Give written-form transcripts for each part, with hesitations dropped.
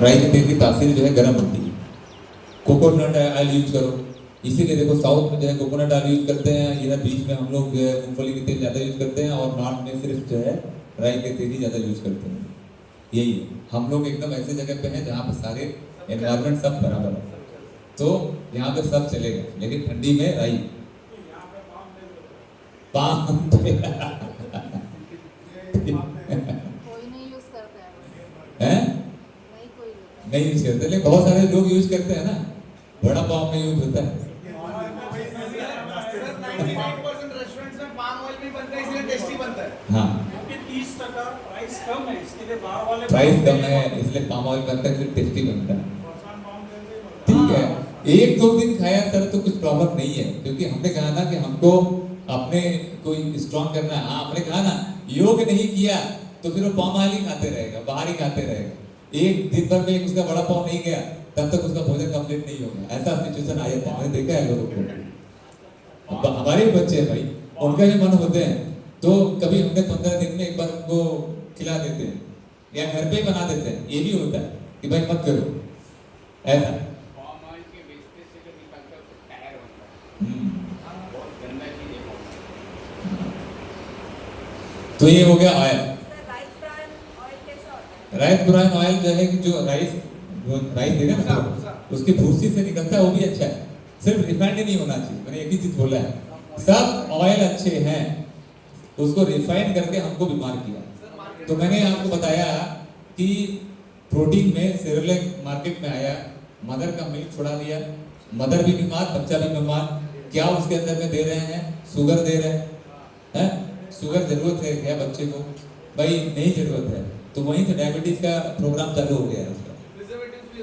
राई के तेल की तासीर जो है गर्म होती है। कोकोनट ऑयल यूज करो, इसीलिए देखो साउथ में जो है कोकोनट ऑयल यूज करते हैं, इधर बीच में हम लोग जो है मूंगफली के तेल ज़्यादा यूज करते हैं, और नॉर्थ में सिर्फ जो है राई के तेल ही ज़्यादा यूज करते हैं। यही है, हम लोग एकदम ऐसे जगह पे हैं जहाँ पे सारे एनवायरनमेंट सब बराबर है, तो यहाँ पे सब चलेगा। लेकिन ठंडी में राई पाम कोई नहीं यूज करता है। हैं नहीं कोई नहीं। नहीं यूज करते, लेकिन बहुत सारे लोग यूज करते हैं ना, बड़ा पाव में यूज होता है। सर 99% रेस्टोरेंट्स में पाम ऑयल भी बनता है, इसलिए टेस्टी बनता है। हाँ, क्योंकि 30% प्राइस कम है, इसके लिए बाहर वाले प्राइस कम है इसलिए पाम ऑयल बनता है, इसलिए टेस्टी बनता है। ठीक है, एक दो दिन खाया सर तो कुछ प्रॉब्लम नहीं है, क्योंकि हमने कहा ना कि हमको अपने कोई स्ट्रॉन्ग करना है। हाँ, हमने कहा ना योग नहीं किया तो फिर वो पाम ऑयल ही खाते रहेगा, बाहर ही खाते रहेगा। एक दिन भर में उसका बड़ा पाव नहीं गया तब तक उसका भोजन कंप्लीट नहीं होगा, ऐसा सिचुएशन आ जाता है। मैंने देखा है लोगों को, हमारे भी बच्चे हैं भाई, उनका भी मन होते हैं, तो कभी हमने 15 दिन में एक बार उनको खिला देते हैं या घर पे ही बना देते हैं। ये भी होता है कि भाई मत करो ऐसा। पाम ऑयल के वेस्टेज से जो निकलता है उससे टायर बनता है, बहुत गंदा चीज है। तो ये हो गया oil. Sir rice bran oil कैसा होता है? राइस ब्रान ऑयल जो है कि जो राइस देगा ना तो उसकी भूसी से निकलता है, वो भी अच्छा है। सिर्फ रिफाइंड नहीं होना चाहिए, मैंने एक ही चीज बोला है, सब ऑयल अच्छे हैं, उसको रिफाइन करके हमको बीमार किया। तो मैंने आपको बताया कि प्रोटीन में सेरेलैक मार्केट में आया, मदर का मिल्क छुड़ा दिया, मदर भी बीमार, बच्चा भी बीमार। क्या उसके अंदर में दे रहे हैं? शुगर दे रहे हैं। शुगर जरूरत है क्या बच्चे को? भाई नहीं जरूरत है, तो वहीं से डायबिटीज का प्रोग्राम चालू हो गया है उसका।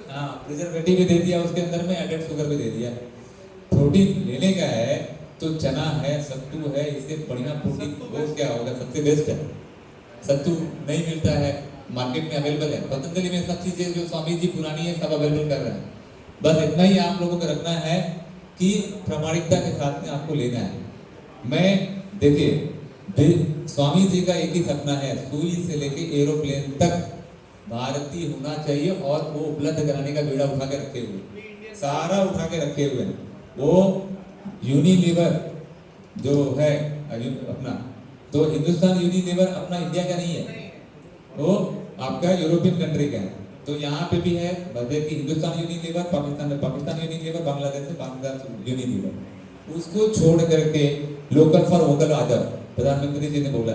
हाँ, प्रिजर्वेटिव भी दे दिया उसके अंदर में, एडेड शुगर भी दे दिया। प्रोटीन लेने का है तो चना है, सत्तू है, इससे बढ़िया प्रोटीन वो क्या होगा, सबसे बेस्ट है। सत्तू नहीं मिलता है, मार्केट में अवेलेबल है, पतंजलि में सब चीजें जो स्वामी जी पुरानी है सब अवेलेबल कर रहे हैं। बस इतना ही आप लोगों को रखना है कि प्रामाणिकता के साथ में आपको लेना है। मैं देखिए, स्वामी जी का एक ही सपना है, सुई से लेके एरोप्लेन तक भारतीय होना चाहिए, और वो उपलब्ध कराने का बेड़ा उठा के रखे हुए, सारा उठा के रखे हुए हैं। वो यूनिलीवर जो है अपना, तो हिंदुस्तान यूनिलीवर अपना इंडिया का नहीं है, वो आपका यूरोपियन कंट्री का है। तो यहाँ पे भी है मतलब कि हिंदुस्तान यूनिलीवर, पाकिस्तान में पाकिस्तान यूनिलीवर, बांग्लादेश में बांग्लादेश यूनिलीवर। उसको छोड़ करके लोकल फॉर वोकल आ जाओ, प्रधानमंत्री जी ने बोला।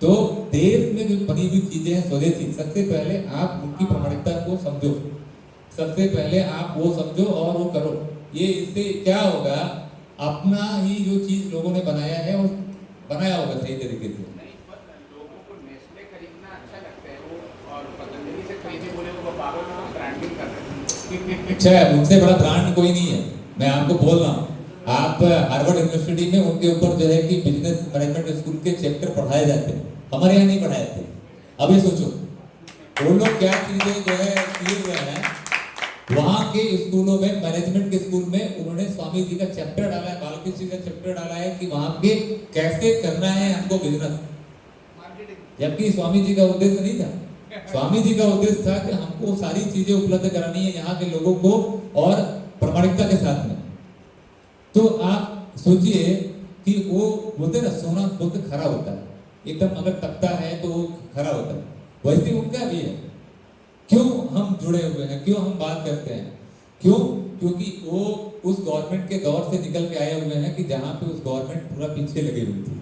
तो देश में जो बनी हुई चीजें हैं स्वदेशी, सबसे पहले आप उनकी प्रामाणिकता को समझो, सबसे पहले आप वो समझो और वो करो। ये इससे क्या होगा, अपना ही जो चीज लोगों ने बनाया है वो बनाया होगा सही तरीके से। नहीं, पर लोगों को नेस्ले खरीदना अच्छा लगता है वो, और पतंजलि से खरीदे बोले वो पागल लोग ब्रांडिंग कर रहे हैं। अच्छा है, उनसे बड़ा ब्रांड कोई नहीं है, मैं आपको बोल रहा हूँ। आप हार्वर्ड यूनिवर्सिटी में उनके ऊपर जो है कि बिजनेस मैनेजमेंट स्कूल के चैप्टर पढ़ाए जाते हैं, हमारे यहाँ नहीं पढ़ाए थे। अभी सोचो वो लोग क्या चीजें जो है किए हुए हैं, वहाँ के स्कूलों में, मैनेजमेंट के स्कूल में उन्होंने स्वामी जी का चैप्टर डाला है, बालकृष्ण जी का चैप्टर डाला है कि वहाँ के कैसे करना है हमको बिजनेस। जबकि स्वामी जी का उद्देश्य नहीं था, स्वामी जी का उद्देश्य था कि हमको सारी चीजें उपलब्ध करानी है यहाँ के लोगों को, और प्रामाणिकता के साथ में। तो आप सोचिए कि वो बोलते ना, सोना बोलते खरा होता है, एकदम अगर तपता है तो वो खरा होता है, वैसे उनका भी है। क्यों हम जुड़े हुए हैं, क्यों हम बात करते हैं, क्यों? क्योंकि वो उस गवर्नमेंट के दौर से निकल के आए हुए हैं कि जहाँ पे उस गवर्नमेंट पूरा पीछे लगी हुई थी।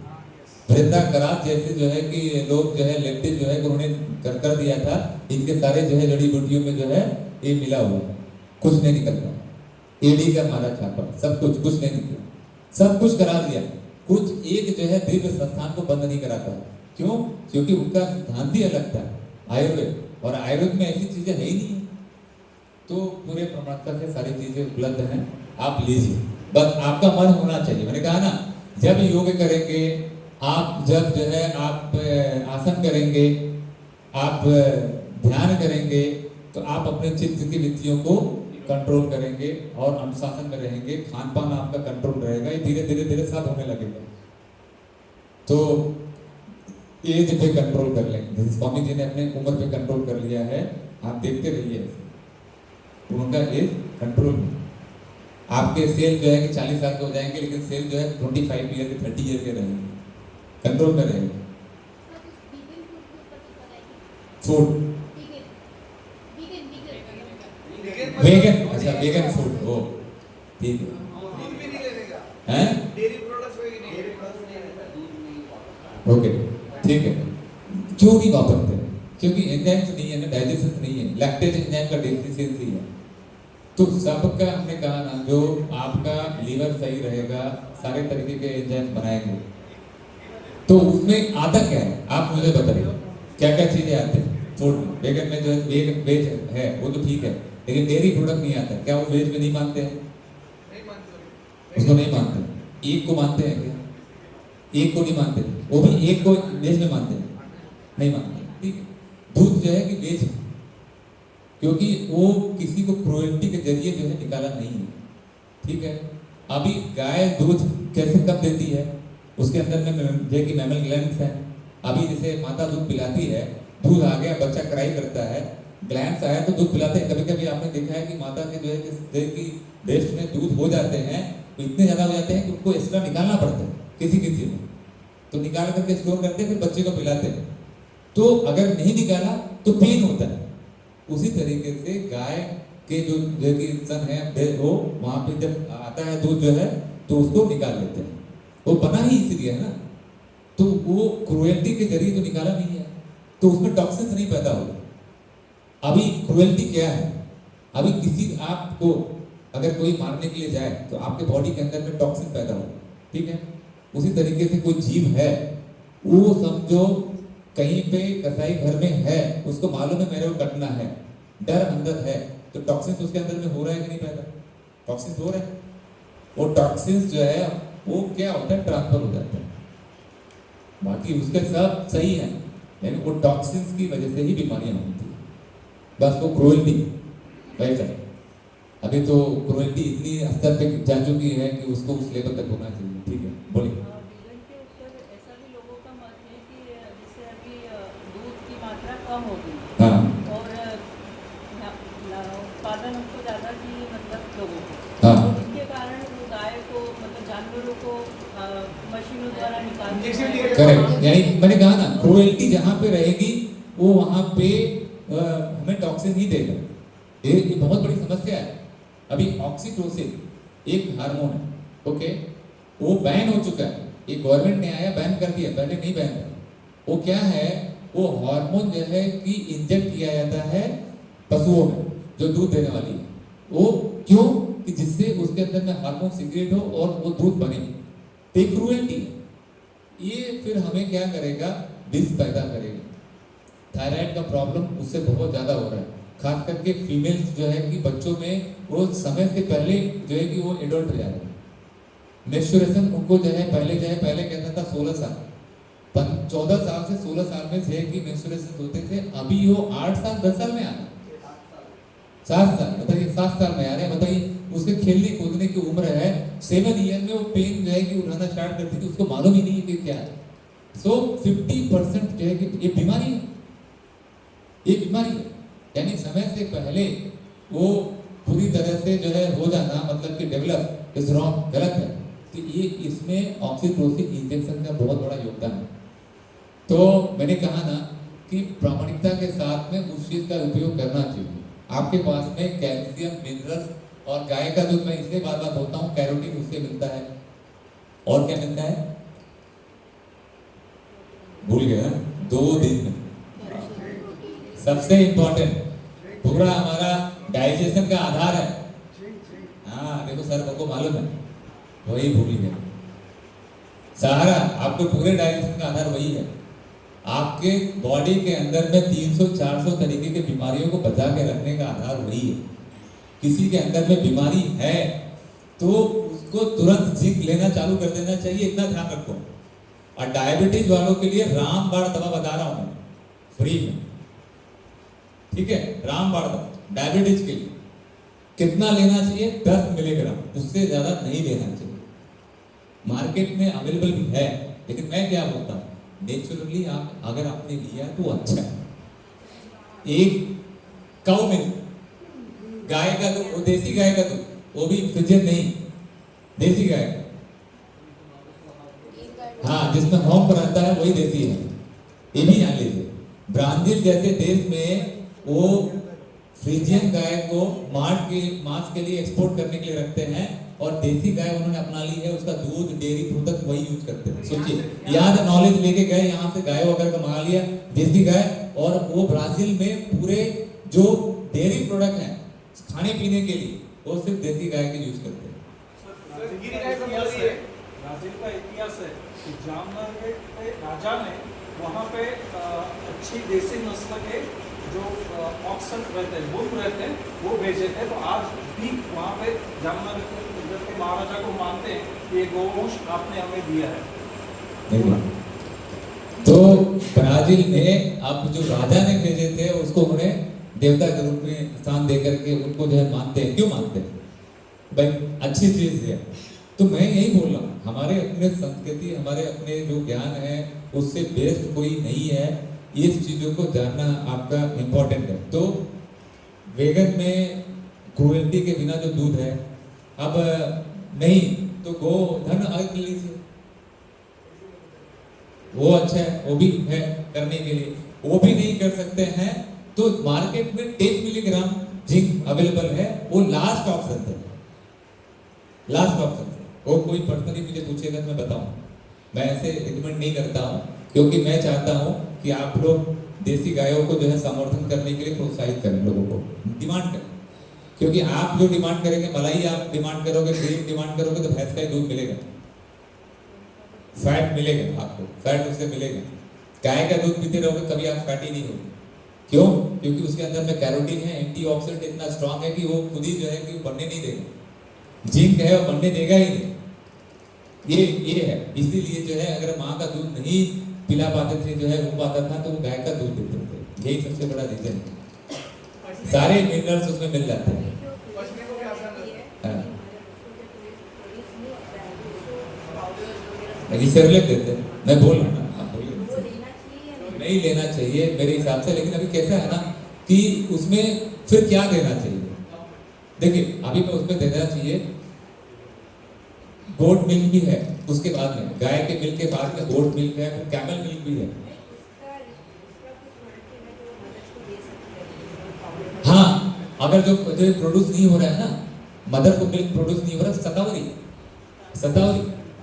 वृंदा करात जैसे जो है कि लोग जो है लेफ्टिस्ट जो है उन्होंने कर दिया था, इनके सारे जो है जड़ी बूटियों में जो है ये मिला हुआ है, कुछ नहीं निकल रहा। एडी का मारा छापा, सब कुछ नहीं निकला, सब कुछ करा दिया, कुछ एक जो है दिव्य संस्थान को बंद नहीं करा पाया। क्यों? क्योंकि उनका सिद्धांत ही अलग था, आयुर्वेद, और आयुर्वेद में ऐसी चीजें है ही नहीं। तो पूरे प्रमाणता से सारी चीजें उपलब्ध हैं, आप लीजिए, बस आपका मन होना चाहिए। मैंने कहा ना, जब योग करेंगे आप, जब जो है आप आसन करेंगे, आप ध्यान करेंगे, तो आप अपने चित्त की वृत्तियों को कंट्रोल करेंगे और अनुशासन में रहेंगे, खान पान आपका कंट्रोल रहेगा, ये धीरे धीरे धीरे सब होने लगेगा। तो एज पे कंट्रोल कर लेंगे, जैसे स्वामी जी ने अपने उम्र पे कंट्रोल कर लिया है, आप देखते रहिए। उनका एज कंट्रोल में। आपके सेल जो है कि 40 साल के हो जाएंगे, लेकिन सेल जो है 25 ईयर के 30 ईयर के रहेंगे, कंट्रोल में रहेंगे। फूड वेगन, अच्छा वेगन फूड, ओ ठीक है। दूध भी नहीं लेने का, हैं? डेयरी प्रोडक्ट्स भी नहीं। ओके ठीक है। क्यों नहीं वापरते? क्योंकि एंजाइम्स नहीं है ना, डाइजेशन नहीं है, लैक्टेज एंजाइम का डेफिशिएंसी है। तो सबका हमने कहा ना, जो आपका लीवर सही रहेगा सारे तरीके के एंजाइम बनाएंगे। तो उसमें आता क्या है आप मुझे बताइए, क्या क्या चीजें आते हैं फूड में? वेगन में जो है वेज है वो तो ठीक है, लेकिन डेयरी प्रोडक्ट नहीं आता। क्या वो वेज में नहीं मानते हैं? नहीं मानते, उसको नहीं मानते। एक को मानते हैं क्या? एक को नहीं मानते, वो भी एक को वेज में मानते हैं, नहीं मानते। ठीक है, दूध जो है कि वेज है, क्योंकि वो किसी को क्रूएल्टी के जरिए जो है निकाला नहीं है। ठीक है, अभी गाय दूध कैसे कब देती है? उसके अंदर में जो कि मैमल ग्लैंड्स हैं। अभी जैसे माता दूध पिलाती है, दूध आ गया, बच्चा क्राई करता है, ग्लैंड्स आया तो दूध पिलाते हैं। कभी कभी आपने देखा है कि माता के जो है कि ब्रेस्ट में दूध हो जाते हैं तो इतने ज्यादा हो जाते हैं कि उनको एक्स्ट्रा निकालना पड़ता है किसी किसी में, तो निकाल करके स्टोर करते हैं, फिर बच्चे को पिलाते हैं। तो अगर नहीं निकाला तो पेन होता है। उसी तरीके से गाय के जो कि सन है वो वहां पे जब आता है दूध जो है तो उसको निकाल लेते हैं। वो बना ही इसलिए है ना, तो वो क्रूएल्टी के जरिए तो निकाला नहीं है, तो उसमें टॉक्सिन्स नहीं पैदा होगा। अभी क्रूएल्टी क्या है? अभी किसी आपको अगर कोई मारने के लिए जाए तो आपके बॉडी के अंदर में टॉक्सिन पैदा होगा। ठीक है, उसी तरीके से कोई जीव है, वो समझो कहीं पे कसाई घर में है, उसको मालूम है मेरे को कटना है, डर अंदर है, तो टॉक्सिन्स उसके अंदर में हो रहा है कि नहीं पैदा? टॉक्सिन्स हो रहा है। वो टॉक्सिन्स जो है वो क्या होता है, ट्रांसफर हो जाता है। बाकी उसके सब सही है, लेकिन वो टॉक्सिन्स की वजह से ही बीमारियां होती है। बस वो क्रूएल्टी वैसा। अभी तो क्रूएल्टी इतनी स्तर पे जा चुकी है कि उसको उस लेवल तक होना चाहिए। ठीक है, बोलिए। वीगन के ऊपर ऐसा भी लोगों का मत है कि जैसे अभी दूध की मात्रा कम हो गई हाँ और उत्पादन उसको ज़्यादा चाहिए, मतलब लोगों को, हाँ तो इसके कारण वो गाय को, मतलब जानवरों को मशीनों द्वारा इंजेक्शन निकाल दिया करेक्ट। यानी मैंने कहा ना, क्रूएल्टी जहाँ पे रहेगी वो वहाँ पे हमें टॉक्सिन ही देगा। ये बहुत बड़ी समस्या है। अभी ऑक्सीटोसिन एक हार्मोन है, ओके, वो बैन हो चुका है। ये गवर्नमेंट ने आया बैन कर दिया, पहले नहीं बैन था। वो क्या है, वो हार्मोन जो है कि इंजेक्ट किया जाता है पशुओं में जो दूध देने वाली है। वो क्यों? कि जिससे उसके अंदर में हार्मोन सीक्रेट हो और वो दूध बने। तो क्रूएल्टी ये फिर हमें क्या करेगा, विष पैदा करेगा। थायराइड का प्रॉब्लम उससे बहुत ज़्यादा हो रहा है, खास करके फीमेल्स जो है कि बच्चों में वो समय से पहले जो है कि वो एडल्ट हो जा रहे हैं। मेंस्ट्रुएशन उनको जो है पहले कहता था 16 साल, 14 साल से 16 साल में थे कि मेंस्ट्रुएशन होते थे। अभी वो 8 साल 10 साल में आ रहे, 7 साल, बताइए 7 साल में आ रहे हैं। बताइए उसके खेलने कूदने की उम्र है, 7 ईयर में वो पेन जो है कि उठाना स्टार्ट करती थी, उसको मालूम ही नहीं है कि क्या है। सो 50% जो है कि ये बीमारी है, ये बीमारी है। यानी समय से पहले वो पूरी तरह से जो है हो जाना, मतलब कि डेवलप इज रॉन्ग, गलत है। तो ये इसमें ऑक्सीटोसिन इंजेक्शन का बहुत बड़ा योगदान है। तो मैंने कहा ना कि प्रामाणिकता के साथ में उस चीज का उपयोग करना चाहिए। आपके पास में कैल्शियम, मिनरल्स और गाय का दूध मैं इसलिए बार बार बोलता हूँ, कैरोटीन उससे मिलता है। और क्या मिलता है, भूल गया 2 दिन में। सबसे इंपॉर्टेंट पूरा हमारा डाइजेशन का आधार है। हाँ देखो सर को मालूम है, वही भूल गया। सारा आपको पूरे डाइजेशन का आधार वही है। आपके बॉडी के अंदर में 300-400 तरीके के बीमारियों को बचा के रखने का आधार वही है। किसी के अंदर में बीमारी है तो उसको तुरंत जिंक लेना चालू कर देना चाहिए, इतना ध्यान रखो। और डायबिटीज वालों के लिए रामबाण दवा बता रहा हूं मैं, फ्री में। ठीक है, रामबाण दवा डायबिटीज के लिए कितना लेना चाहिए? 10 मिलीग्राम, उससे ज्यादा नहीं लेना चाहिए। मार्केट में अवेलेबल भी है, लेकिन मैं क्या बोलता हूँ, नेचुरली आप अगर आपने लिया तो अच्छा है। एक काउ मिल्क गाय का दूध, वो देसी गाय का दूध, वो भी फ्रिजियन नहीं, देसी गाय। हाँ, जिसमें होम रहता है वही देसी है। ये भी जान लीजिए, ब्राजील जैसे देश में वो फ्रिजियन गाय को मांस के लिए एक्सपोर्ट करने के लिए रखते हैं, और देसी गाय उन्होंने अपना ली है, उसका दूध, डेयरी प्रोडक्ट वही यूज करते हैं। सोचिए, यहाँ से नॉलेज लेके गए, यहाँ से गाय वगैरह का मंगा लिया देसी गाय, और वो ब्राजील में पूरे जो डेयरी प्रोडक्ट हैं खाने पीने के लिए, वो सिर्फ देसी गाय के यूज करते हैं। ब्राजील का इतिहास है कि जामनगर के राजा ने वहाँ पे अच्छी देसी नस्ल के जो ऑक्सन रहते हैं, बुल रहते हैं, वो भेजे थे। तो आज भी वहाँ पे जामनगर के महाराजा को मानते हैं कि ये गोवंश आपने हमें दिया है। देखिए, तो ब्राजील में अब जो राजा ने भेजे थे उसको उन्होंने देवता के रूप में स्थान देकर के उनको जो है मानते हैं। क्यों मानते हैं भाई? अच्छी चीज है। तो मैं यही बोल रहा हूँ, हमारे अपने संस्कृति, हमारे अपने जो ज्ञान है उससे बेस्ट कोई नहीं है। इस चीजों को जानना आपका इम्पोर्टेंट है। तो वेगन में क्रुएल्टी के बिना जो दूध है, अब नहीं तो गोधन अर्घ लीजिए, वो अच्छा है, वो भी है करने के लिए। वो भी नहीं कर सकते हैं तो मार्केट में 10 मिलीग्राम जिंक अवेलेबल है, वो लास्ट ऑप्शन है, लास्ट ऑप्शन है। वो कोई पर्सनली मुझे पूछेगा तो मैं बताऊं, मैं ऐसे रिकमेंड नहीं करता हूं, क्योंकि मैं चाहता हूं कि आप लोग देसी गायों को जो है समर्थन करने के लिए प्रोत्साहित करें, लोगों को डिमांड करें। क्योंकि आप जो डिमांड करेंगे, मलाई आप डिमांड करोगे, क्रीम डिमांड करोगे, तो भैंस का ही दूध मिलेगा, फैट मिलेगा आपको, फैट उससे मिलेगा। गाय का दूध पीते रहोगे कभी आप फैटी नहीं होगे। क्यों? क्योंकि उसके अंदर में कैरोटीन है, एंटीऑक्सीडेंट इतना स्ट्रांग है कि वो खुद ही जो है कि बनने नहीं देगा। जिंक है वो बनने देगा ही नहीं। ये है, इसीलिए जो है अगर माँ का दूध नहीं पिला पाते थे, जो है हो पाता था, तो वो गाय का दूध देते थे। यही सबसे बड़ा रीजन है। सारे मिनरल्स उसमें मिल जाते हैं। सेरेलैक देते हैं, मैं बोल रहा हूँ ना, आप बोलिए। नहीं लेना चाहिए मेरे हिसाब से, लेकिन अभी कैसा है ना कि उसमें फिर क्या देना चाहिए। देखिए अभी मैं उसमें देना चाहिए, गोट मिल्क भी है, उसके बाद में गाय के मिल्क के बाद में गोट मिल्क है, फिर कैमल मिल्क भी है। हाँ, अगर जो प्रोड्यूस नहीं हो रहा है ना, मदर को मिल्क प्रोड्यूस नहीं हो रहा, सतावरी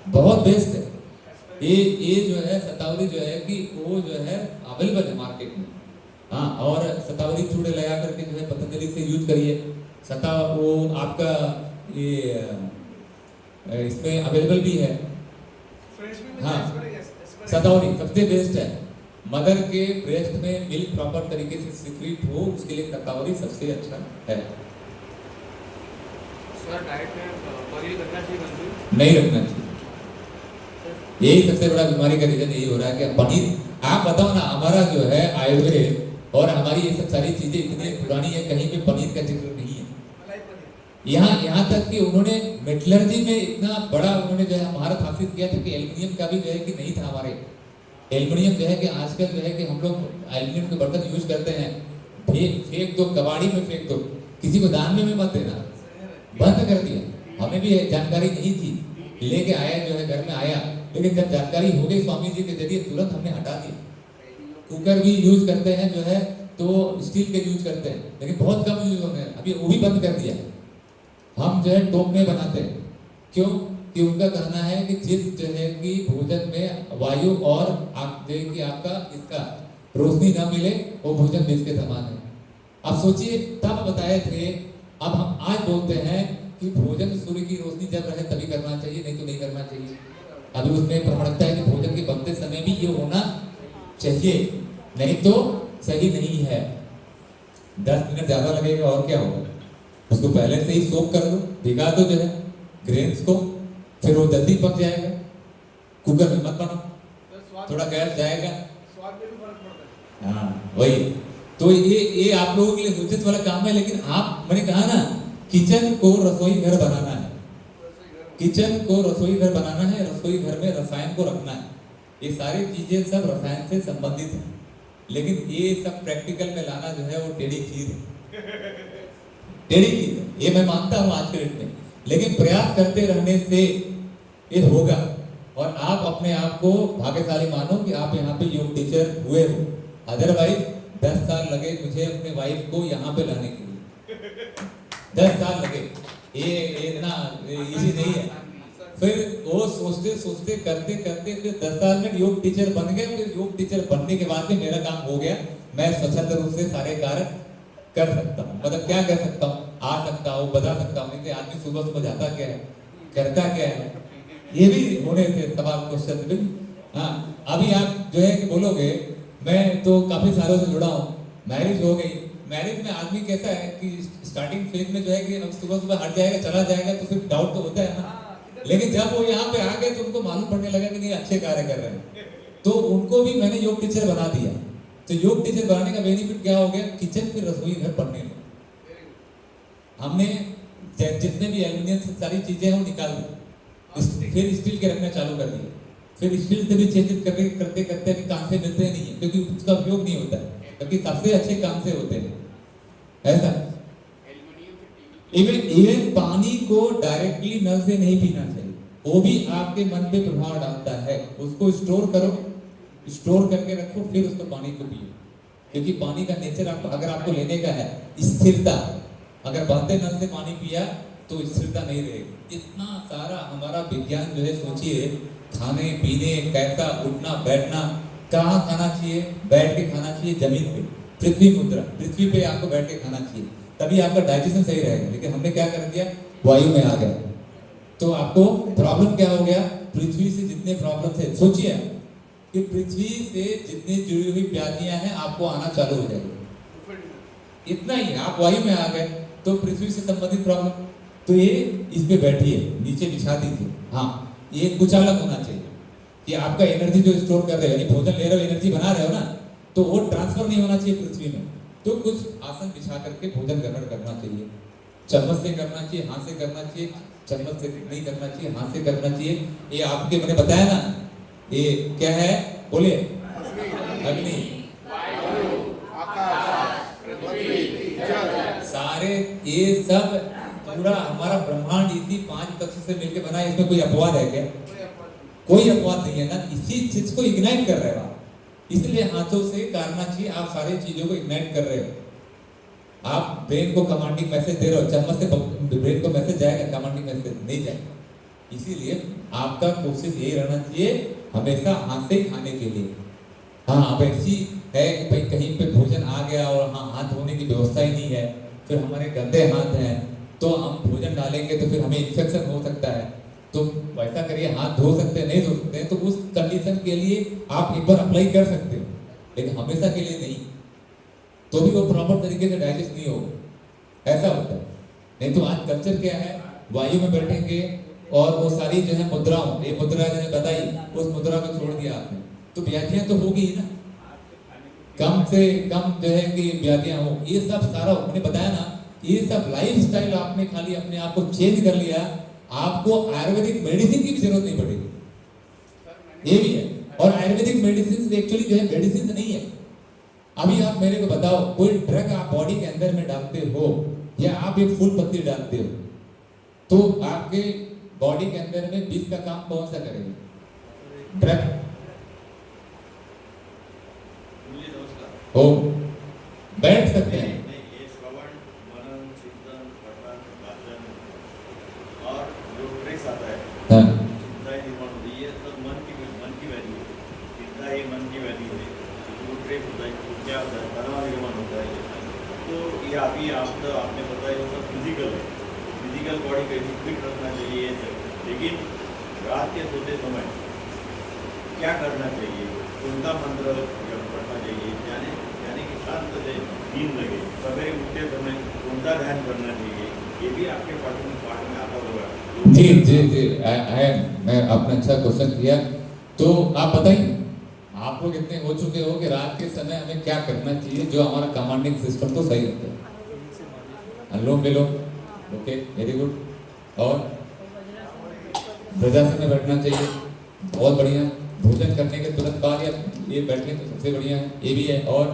बहुत बेस्ट है। ये जो है सतावरी जो है कि वो जो है अवेलेबल है मार्केट में। हाँ, और सतावरी चूड़े लगा करके जो है पतंजलि से यूज करिए। वो आपका ये इसमें अवेलेबल भी है। हाँ, सतावरी सबसे बेस्ट है। मदर के ब्रेस्ट में मिल्क प्रॉपर तरीके से सिक्रीट हो, उसके लिए सतावरी सबसे अच्छा है। सर डाइट में पनीर रखना चाहिए? नहीं रखना चाहिए। यही सबसे बड़ा बीमारी का रीजन यही हो रहा है कि पनीर, आप बताओ ना, हमारा जो है आयुर्वेद और हमारी ये सब सारी चीजें इतनी पुरानी है, कहीं पे पनीर का जिक्र नहीं है। यहाँ तक कि उन्होंने मेटलर्जी में इतना बड़ा उन्होंने जो है महारत हासिल किया था कि एल्युमिनियम का भी जो है कि नहीं था हमारे। एल्युमिनियम जो है कि आजकल जो है कि हम लोग एल्युमिनियम के बर्तन यूज करते हैं, फेंक दो, कबाड़ी में फेंक दो, किसी को दान में भी मत देना, बंद कर दिया। हमें भी जानकारी नहीं थी, लेके आया जो है घर में आया, लेकिन जब जानकारी हो गई स्वामी जी के जरिए, तुरंत हमने हटा दिया। कुकर भी यूज करते हैं जो है तो स्टील के यूज करते हैं, लेकिन बहुत कम यूज होते हैं, अभी वो भी बंद कर दिया। हम जो है टोप में बनाते हैं। क्यों? कि उनका कहना है कि जिस जो है कि भोजन में वायु और आप जो है कि आपका इसका रोशनी ना मिले, वो भोजन विष के समान है। अब सोचिए, तब बताए थे, अब हम आज बोलते हैं कि भोजन सूर्य की रोशनी जब रहे तभी करना चाहिए, नहीं तो नहीं करना चाहिए। अभी उसमें प्रमाणिकता है कि भोजन के बनते समय भी ये होना चाहिए, नहीं तो सही नहीं है। 10 मिनट ज्यादा लगेगा और क्या होगा, उसको पहले से ही सोक कर दो, भिगा दो जो है ग्रेन्स को, फिर वो जल्दी पक जाएगा। कुकर में मत बनाओ, थोड़ा गैस जाएगा, स्वाद में भी फर्क पड़ता है। हाँ वही तो ये आप लोगों के लिए उचित वाला काम है। लेकिन आप, मैंने कहा ना, किचन को रसोई घर बनाना है, किचन को रसोई घर बनाना है, रसोई घर में रसायन को रखना है। ये सारी चीजें सब रसायन से संबंधित है, लेकिन ये सब प्रैक्टिकल में लाना जो है वो टेढ़ी खीर है। टेढ़ी चीज है, ये मैं मानता हूँ आज के डेट में, लेकिन प्रयास करते रहने से ये होगा। और आप अपने आप को भाग्यशाली मानो कि आप यहाँ पे योग टीचर हुए हो, अदरवाइज 10 साल लगे मुझे अपने वाइफ को यहाँ पे लाने के लिए, 10 साल लगे, ये इतना इजी नहीं है। फिर वो सोचते सोचते करते करते फिर 10 साल में योग टीचर बन गए। फिर योग टीचर बनने के बाद में मेरा काम हो गया, मैं स्वतंत्र रूप से सारे कार्य कर सकता हूँ। मतलब क्या कर सकता हूँ, आ सकता हूँ, बता सकता हूँ। नहीं आदमी सुबह सुबह जाता क्या है, करता क्या है, ये भी होने थे सवाल क्वेश्चन भी। हाँ, अभी आप जो है कि बोलोगे मैं तो काफी सालों से जुड़ा हूँ, मैरिज हो गई। मैरिज में आदमी कैसा है कि स्टार्टिंग फेज में जो है कि अब सुबह सुबह हट जाएगा चला जाएगा तो फिर डाउट तो होता है ना। लेकिन जब वो यहाँ पे आ गए तो उनको मालूम पड़ने लगा कि नहीं अच्छे कार्य कर रहे हैं, तो उनको भी मैंने योग टीचर बना दिया। तो योग टीचर बनाने का बेनिफिट क्या हो गया, किचन फिर रसोई घर पढ़ने में हमने जितने भी एल्यूमिनियम से सारी चीजें हैं वो निकाल दी, फिर स्टील के रखना चालू कर दिए। फिर स्टील से भी चेंज करते करते करते अभी काम से मिलते नहीं है क्योंकि उसका उपयोग नहीं होता है, क्योंकि सबसे अच्छे काम से होते हैं ऐसा। इवन पानी को डायरेक्टली नल से नहीं पीना चाहिए, वो भी आपके मन पे प्रभाव डालता है। उसको स्टोर करो, स्टोर करके रखो, फिर उसको पानी को पियो, क्योंकि पानी का नेचर आपको अगर आपको लेने का है स्थिरता, अगर बहते नल से पानी पिया तो स्थिरता नहीं रहेगी। इतना सारा हमारा विज्ञान जो है, सोचिए खाने पीने, कैसा उठना बैठना, कहाँ खाना चाहिए, बैठ के खाना चाहिए जमीन पे, पृथ्वी मुद्रा, पृथ्वी पे आपको बैठ के खाना चाहिए, तभी आपका डाइजेशन सही रहेगा। लेकिन हमने क्या कर दिया, वायु में आ गए, तो आपको प्रॉब्लम क्या हो गया, पृथ्वी से जितने प्रॉब्लम थे, सोचिए कि पृथ्वी से जितनी जुड़ी हुई व्याधियां हैं आपको आना चालू हो जाएगी। इतना ही, आप वायु में आ गए तो पृथ्वी से संबंधित प्रॉब्लम। तो ये इस पे बैठिए, नीचे बिछा दीजिए। हाँ, ये कुछ अलग होना चाहिए कि आपका एनर्जी जो स्टोर कर रहे हो, यानी भोजन ले रहे हो, एनर्जी बना रहे हो ना, तो वो ट्रांसफर नहीं होना चाहिए पृथ्वी में। तो कुछ आसन बिछा करके भोजन ग्रहण करना चाहिए। चम्मच से करना चाहिए, हाथ से करना चाहिए, चम्मच से नहीं करना चाहिए, हाथ से करना चाहिए। ये आपके मैंने बताया ना, ये क्या है बोले, अग्नि, सारे ये सब पूरा हमारा ब्रह्मांड इसी 5 तत्व से मिलकर बना है। इसमें कोई अपवाद है क्या? कोई अपवाद नहीं है ना, इसी चीज को इग्नाइट कर रहे हो आप, इसलिए हाथों से करना चाहिए। आप सारी चीजों को इग्नाइट कर रहे हो, आप ब्रेन को कमांडिंग मैसेज दे रहे हो, चम्मच से ब्रेन को मैसेज जाएगा, कमांडिंग मैसेज नहीं जाएगा। इसीलिए आपका कोशिश यही रहना चाहिए हमेशा हाथ से खाने के लिए। हाँ, अब ऐसी है कि भाई कहीं पे भोजन आ गया और हाँ हाथ धोने की व्यवस्था ही नहीं है, फिर हमारे गंदे हाथ हैं, तो हम भोजन डालेंगे तो फिर हमें इन्फेक्शन हो सकता है। तो वैसा करिए, हाथ धो सकते हैं, नहीं धो सकते हैं तो उस कंडीशन के लिए आप एक बार अप्लाई कर सकते हो, लेकिन हमेशा के लिए नहीं, तो भी वो प्रॉपर तरीके से डाइजेस्ट नहीं होगा, ऐसा होता है। नहीं तो आज कल्चर क्या है, वायु में बैठेंगे और वो सारी जो है मुद्राओं, ये मुद्रा मैंने बताई, उस मुद्रा को छोड़ दिया आपने, तो व्याधियां तो होगी ही ना, कम से कम जो है कि व्याधियां हो। ये सब सारा मैंने बताया ना, ये सब लाइफस्टाइल आपने खाली अपने आप को चेंज कर लिया, आपको आयुर्वेदिक मेडिसिन की भी जरूरत नहीं पड़ेगी, ये भी है। और आयुर्वेदिक मेडिसिन एक्चुअली जो है मेडिसिन नहीं है। अभी आप मेरे को बताओ, कोई ड्रग आप बॉडी के अंदर में डालते हो या आप एक फूल पत्ती डालते हो, तो आपके बॉडी के अंदर में विष का काम कौन सा करेगा? ड्रग हो, बैठ सकते हैं। ये श्रवण, मनन, चिंतन, पठन, वाचन और जो ट्रेस आता है, हाँ, चिंता ही निर्माण होती है, सब मन की वैल्यू है। चिंता ही मन की वैल्यू है, जो ट्रेस होता है, तो क्या होता है, तनाव निर्माण होता है। तो ये अभी आपने बताया वो सब फिजिकल है, फिजिकल बॉडी कैसी फिट रखना चाहिए ये सब। लेकिन रात के सोते समय क्या करना चाहिए, उनका मंत्र पढ़ना चाहिए, यानी कि शांत से नींद लगे, सवेरे उठते समय उनका ध्यान करना चाहिए, ये भी आपके पाठ में आता होगा। जी जी जी, मैं आपने अच्छा क्वेश्चन किया। तो आप बताइए, आप लोग इतने हो चुके हो कि रात के समय हमें क्या करना चाहिए जो हमारा कमांडिंग सिस्टम तो सही रहता है? अनुलोम विलोम, ओके, वेरी गुड। और वज्रासन में बैठना चाहिए, बहुत बढ़िया। भोजन करने के तुरंत बाद या ये बैठने तो सबसे बढ़िया है, ये भी है। और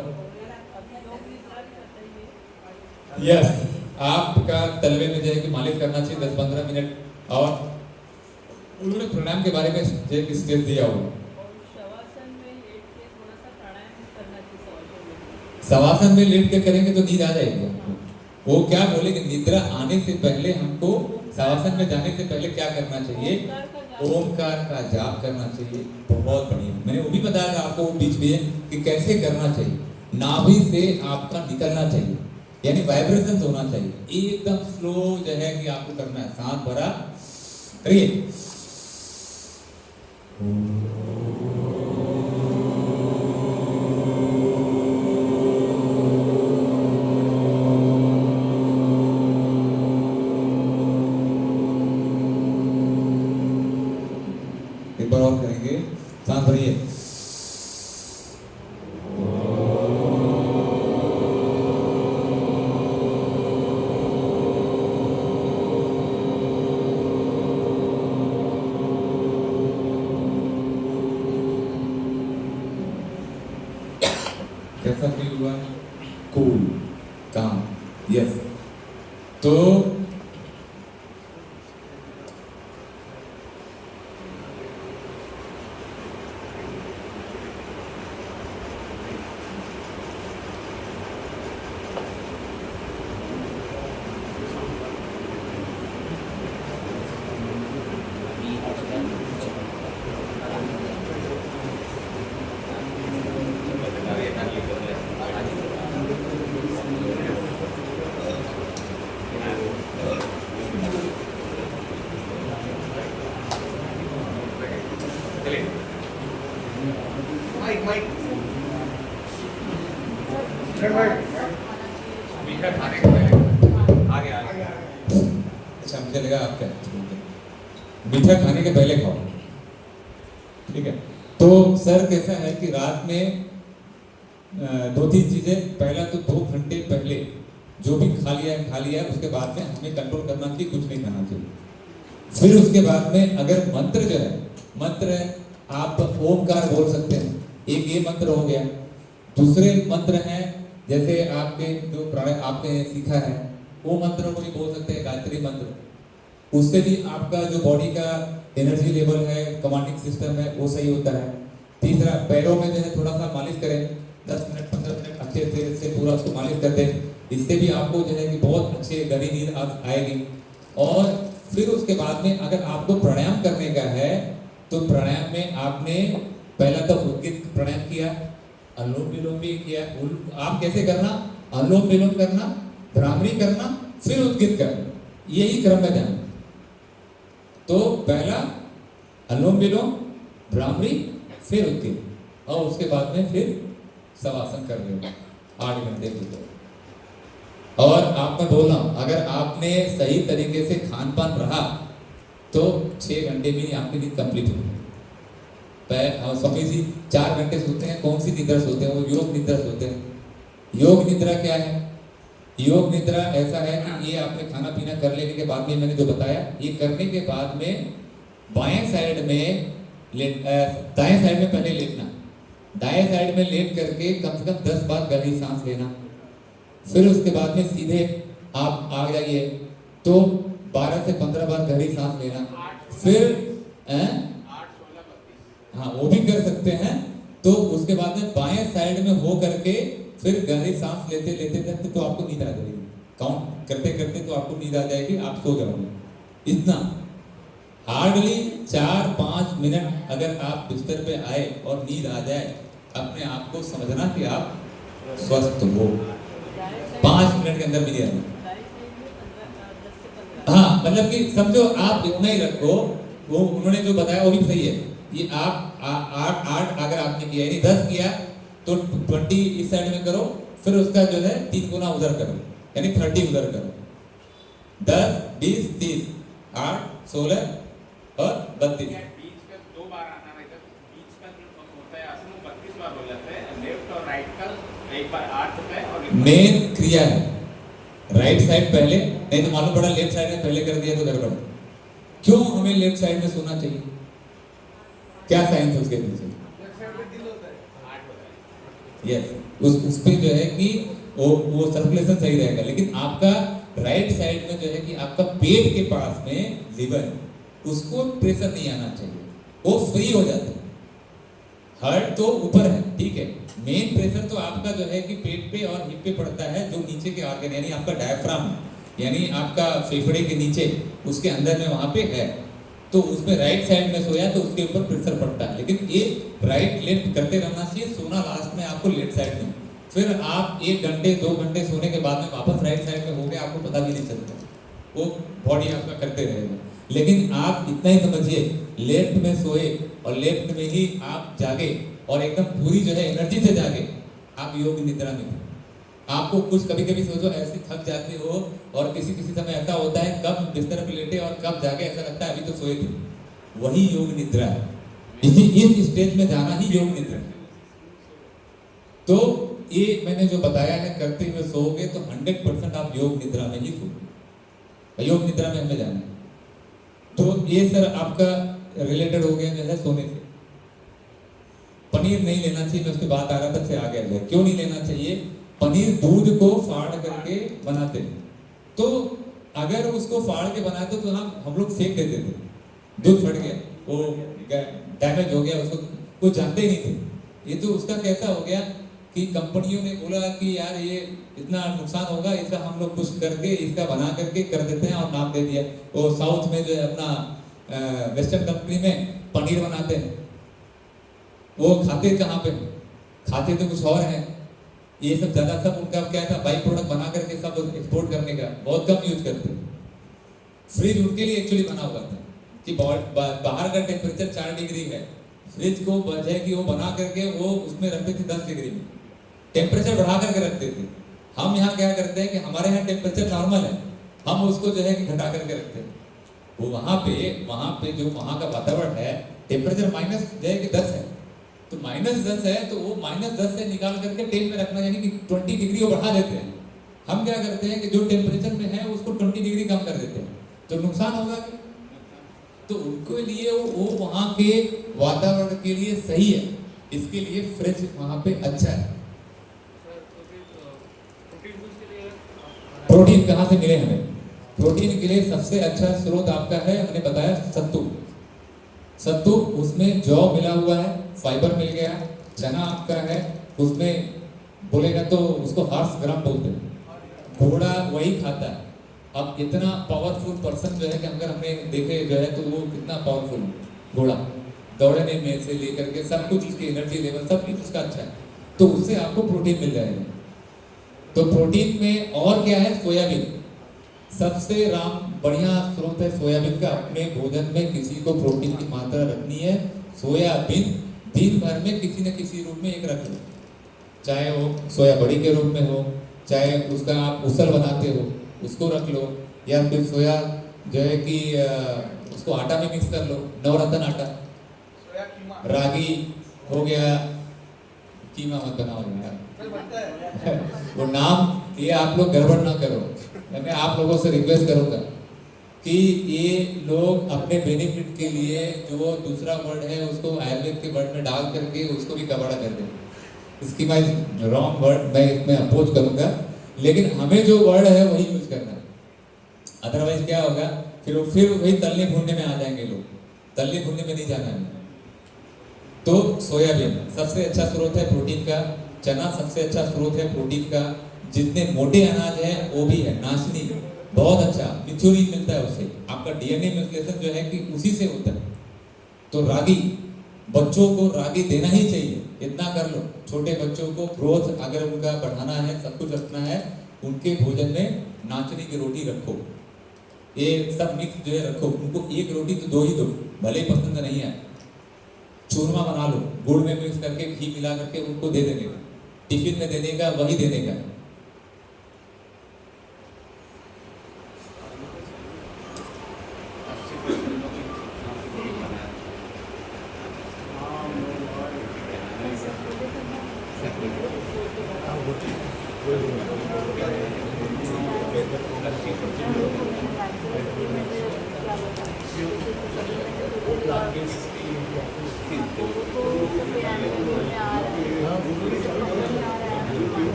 यस, आपका तलवे में जो है कि मालिश करना चाहिए 10-15 मिनट। और उन्होंने प्राणायाम के बारे में जो एक स्टेज दिया हुआ, और शवासन में लेट के थोड़ा सा प्राणायाम करना चाहिए। शवासन में लेट के करेंगे तो नींद आ जाएगी आपको। वो क्या बोले कि निद्रा आने से पहले हमको शवासन में जाने से पहले क्या करना चाहिए, ओमकार का जाप करना चाहिए। बहुत बढ़िया, मैंने वो भी बताया था आपको बीच में कि कैसे करना चाहिए। नाभि से आपका निकलना चाहिए, यानी वाइब्रेशन होना चाहिए, एकदम स्लो जो है कि आपको करना है। सांस भरा करिए, एक बार और करेंगे, सांस भरिए, कैसा फील हुआ? कूल, काम, यस। तो माइक माइक मीठा खाने के पहले आगे आगे अच्छा, मुझे लगा आप क्या मीठा खाने के पहले खाओ, ठीक है। तो सर कैसा है कि रात में 2-3 चीजें, पहला तो 2 घंटे पहले जो भी खा लिया है उसके बाद में हमें कंट्रोल करना चाहिए, कुछ नहीं खाना चाहिए। फिर उसके बाद में अगर मंत्र जो है, मंत्र है आप ओमकार बोल सकते हैं, एक ये मंत्र हो गया। दूसरे मंत्र हैं जैसे आपके जो प्राणायाम आपने सीखा है वो मंत्र को भी बोल सकते हैं, गायत्री मंत्र, उससे भी आपका जो बॉडी का एनर्जी लेवल है, कमांडिंग सिस्टम है वो सही होता है। तीसरा, पैरों में जो है थोड़ा सा मालिश करें, 10 मिनट 15 मिनट अच्छे से पूरा उसको मालिश कर दें, इससे भी आपको जो है कि बहुत अच्छे गहरी नींद आएगी। और फिर उसके बाद में अगर आपको प्राणायाम करने का है तो प्राणायाम में आपने पहला तो उद्गित प्राणायाम किया, अनुलोम विलोम भी किया। आप कैसे करना, अनुलोम विलोम करना, भ्रामरी करना, फिर उद्गित करना, यही क्रम में जाना। तो पहला अनुलोम विलोम, भ्रामरी, फिर उद्गित, और उसके बाद में फिर शवासन कर रहे हो 8 घंटे के लिए। और आप मैं बोल रहा हूं, अगर आपने सही तरीके से खान पान रहा तो 6 घंटे में ही आपकी नींद कंप्लीट होगी। स्वामी जी 4 घंटे सोते हैं, कौन सी निद्रा सोते हैं? वो योग निद्रा सोते हैं। योग निद्रा क्या है? योग निद्रा ऐसा है कि ये आपने खाना पीना कर लेने के बाद में, मैंने जो बताया, ये करने के बाद में बाएं साइड में दाएं साइड में पहले लेटना, दाएं साइड में लेट करके कम से कम 10 बार गहरी सांस लेना। फिर उसके बाद में सीधे आप आ जाइए तो 12 से 15 बार गहरी सांस लेना। फिर 8-16-32 हाँ वो भी कर सकते हैं। तो उसके बाद में बाएं साइड में हो करके फिर गहरी सांस लेते लेते लेते तो आपको नींद आ जाएगी। काउंट करते करते तो आपको नींद आ जाएगी, आप सो जाओगे। इतना हार्डली 4-5 मिनट अगर आप बिस्तर पे आए और नींद आ जाए, अपने आप को समझना कि आप स्वस्थ हो। 5 मिनट के अंदर भी नहीं आना। हाँ मतलब कि समझो आप इतना ही रखो, वो उन्होंने जो बताया वो भी सही है। ये आप 8 अगर आपने किया, यानी 10 किया तो 20 इस साइड में करो, फिर उसका जो है 3 गुना उधर करो, यानी 30 उधर करो। 10, 20, 30, 8, 16 और 32। बीच में 2 बार आना, नहीं तो बीच का जो होता है आसन 32 बार हो जाता है। लेफ्ट और राइट का एक बार 8 होता है। और मेन क्रिया है राइट साइड पहले, नहीं तो मालूम पड़ा लेफ्ट साइड में पहले कर दिया तो गड़बड़। क्यों हमें लेफ्ट साइड में सोना चाहिए? क्या साइंस है उसके पीछे? यस, उस पे जो है कि वो सर्कुलेशन सही रहेगा। लेकिन आपका राइट साइड में जो है कि आपका पेट के पास में लिवर है, उसको प्रेशर नहीं आना चाहिए, वो फ्री हो जाता है। हार्ट तो ऊपर है, ठीक है, मेन प्रेशर तो आपका जो है कि पेट पे और हिप पे पड़ता है, जो नीचे के ऑर्गन यानी आपका डायफ्राम यानी आपका फेफड़े के नीचे उसके अंदर में वहां पे है। तो उसमें राइट साइड में सोया तो उसके ऊपर प्रेशर पड़ता है, लेकिन ये राइट लेफ्ट करते रहना चाहिए। सोना लास्ट में आपको लेफ्ट साइड में, फिर आप 1 घंटे 2 घंटे सोने के बाद में वापस राइट साइड में हो गए, आपको पता भी नहीं चलता, वो बॉडी आपका करते रहेगा। लेकिन आप इतना ही समझिए, लेफ्ट में सोए और लेफ्ट में ही आप जागे और एकदम पूरी जो है एनर्जी से जागे, आप योग निद्रा में थे। आपको कुछ कभी कभी सोचो ऐसे थक जाते हो और किसी किसी समय ऐसा होता है कब बिस्तर पर लेटे और कब जागे, ऐसा लगता है अभी तो सोए थे, वही योग निद्रा है। इस स्टेज में जाना ही योग निद्रा है। तो ये मैंने जो बताया है, करते हुए सोओगे तो 100% आप योग निद्रा में ही सोओगे, योग निद्रा में हमें जाना है। तो ये सर आपका रिलेटेड हो गया जो है सोने से। पनीर नहीं लेना चाहिए, मैं उसके बाद आ रहा था, से आ गया है। क्यों नहीं लेना चाहिए? पनीर दूध को फाड़ करके बनाते हैं, तो अगर उसको फाड़ के बनाते तो हम लोग फेंक देते थे, दूध फट गया, वो डैमेज हो गया, उसको कुछ जानते ही नहीं थे। ये तो उसका कैसा हो गया कि कंपनियों ने बोला कि यार ये इतना नुकसान होगा, इसका हम लोग कुछ करके इसका बना करके कर देते हैं और नाम दे दिया। वो साउथ में जो है अपना वेस्टर्न कंपनी में पनीर बनाते हैं, वो खाते कहाँ पे? खाते तो कुछ और है। ये सब ज्यादा सब उनका क्या था, बाई प्रोडक्ट बना करके सब एक्सपोर्ट करने का, बहुत कम यूज करते। फ्रिज उनके लिए एक्चुअली बना हुआ था कि बाहर का टेम्परेचर 4 डिग्री है, फ्रिज को बजाय कि वो बना करके वो उसमें रखते थे 10 डिग्री में, टेम्परेचर बढ़ा करके रखते थे। हम यहाँ क्या करते हैं कि हमारे यहाँ टेम्परेचर नॉर्मल है, हम उसको जो है कि घटा करके रखते हैं। वो वहाँ पे जो वहाँ का वातावरण है, टेम्परेचर माइनस जो है कि 10 है, तो -10 है, तो वो -10 से निकाल करके 10 में रखना, यानी कि 20 डिग्री वो बढ़ा देते हैं। हम क्या करते हैं कि जो टेम्परेचर में है उसको 20 डिग्री कम कर देते हैं, तो नुकसान होगा कि? तो उनके लिए वो वहाँ के वातावरण के लिए सही है, इसके लिए फ्रिज वहाँ पे अच्छा है। प्रोटीन कहाँ से मिले हमें? प्रोटीन के लिए सबसे अच्छा स्रोत आपका है, हमने बताया सत्तू, उसमें जौ मिला हुआ है, फाइबर मिल गया, चना आपका है, उसमें बोलेगा तो उसको हॉर्स ग्राम बोलते हैं, घोड़ा वही खाता है। अब इतना पावरफुल पर्सन जो है कि अगर हमने देखे जो है तो वो कितना पावरफुल घोड़ा, दौड़ने में से लेकर के सब कुछ, उसकी एनर्जी लेवल सब कुछ उसका अच्छा है, तो उससे आपको प्रोटीन मिल जाएगा। तो प्रोटीन में और क्या है? सोयाबीन सबसे बढ़िया स्रोत है सोयाबीन का। अपने भोजन में किसी को प्रोटीन की मात्रा रखनी है, सोयाबीन दिन भर में किसी न किसी रूप में एक रख लो, चाहे वो सोया बड़ी के रूप में हो, चाहे उसका आप उसल बनाते हो उसको रख लो, या फिर सोया जो है कि उसको आटा में मिक्स कर लो, नवरत्न आटा, रागी हो गया, कीमा मत बनाओ यार वो नाम ये आप लोग गड़बड़ ना करो। मैं आप लोगों से रिक्वेस्ट करूंगा कि ये लोग अपने बेनिफिट के लिए जो दूसरा वर्ड है उसको आयुर्वेद के वर्ड में डाल करके उसको भी गड़बड़ा कर दें। इसकी मैं रॉन्ग वर्ड मैं इसमें अपोज करूंगा, लेकिन हमें जो वर्ड है वही यूज करना है। अदरवाइज क्या होगा, फिर वही तलने भूनने में आ जाएंगे लोग, तलने भूनने में नहीं जाना है। तो सोयाबीन सबसे अच्छा स्रोत है प्रोटीन का, चना सबसे अच्छा स्रोत है प्रोटीन का, जितने मोटे अनाज है वो भी है, नाचनी बहुत अच्छा, मिथ्योनिन मिलता है उससे, आपका डीएनए मिथलेशन जो है कि उसी से होता है। तो रागी, बच्चों को रागी देना ही चाहिए, इतना कर लो। छोटे बच्चों को ग्रोथ अगर उनका बढ़ाना है, सब कुछ रखना है, उनके भोजन में नाचनी की रोटी रखो, ये सब मिक्स जो है रखो, उनको एक रोटी तो 2 ही दो, भले ही पसंद नहीं है। चूरमा बना लो, गुड़ में मिक्स करके घी मिला करके उनको दे देने का, टिफिन में देने का, वही देने का।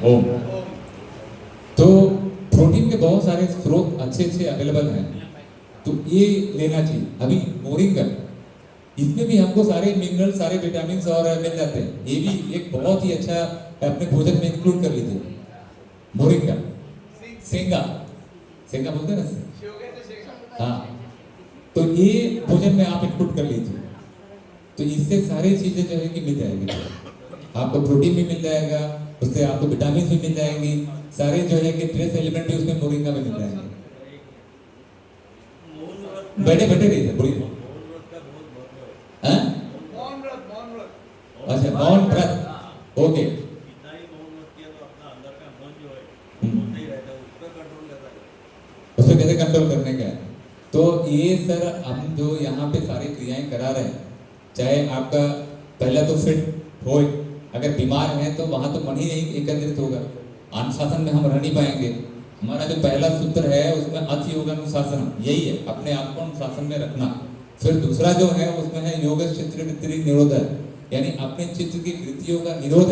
ओम। तो प्रोटीन के बहुत सारे स्रोत अच्छे अच्छे अवेलेबल हैं, तो ये लेना चाहिए। अभी मोरिंगा, इसमें भी हमको सारे मिनरल, सारे विटामिन और मिल जाते हैं। ये भी एक बहुत ही अच्छा अपने भोजन में इंक्लूड कर लीजिए। मोरिंगा, सेंगा, सेंगा बोलते हैं ना, हाँ, तो ये भोजन में आप इंक्लूड कर लीजिए। तो इससे सारी चीजें जो है कि मिल जाएगी, आपको प्रोटीन भी मिल जाएगा, उससे आपको विटामिन भी मिल जाएंगी, सारे जो है कि ट्रेस एलिमेंट भी उसमें मोरिंगा में मिल जाएंगे। बैठे बैठे रहिए, बोलिए। हाँ? मौन व्रत अच्छा, मौन व्रत, ओके। इतना ही मौन व्रत किया तो अपना अंदर का मन जो है वो नहीं रहता, उस पर कंट्रोल करता है। उसको कैसे कंट्रोल करने का है? तो ये सर हम जो यहाँ पे सारी क्रियाएं करा रहे हैं, चाहे आपका पहला तो फिट हो, अगर बीमार है तो वहाँ तो मन ही नहीं एकत्रित होगा, अनुशासन में हम रह नहीं पाएंगे। हमारा जो पहला सूत्र है उसमें अति योग अनुशासन, यही है, अपने आप को अनुशासन में रखना। फिर दूसरा जो है उसमें है योग चित्र वृत्ति निरोध, यानी अपने चित्र की वृत्तियों का निरोध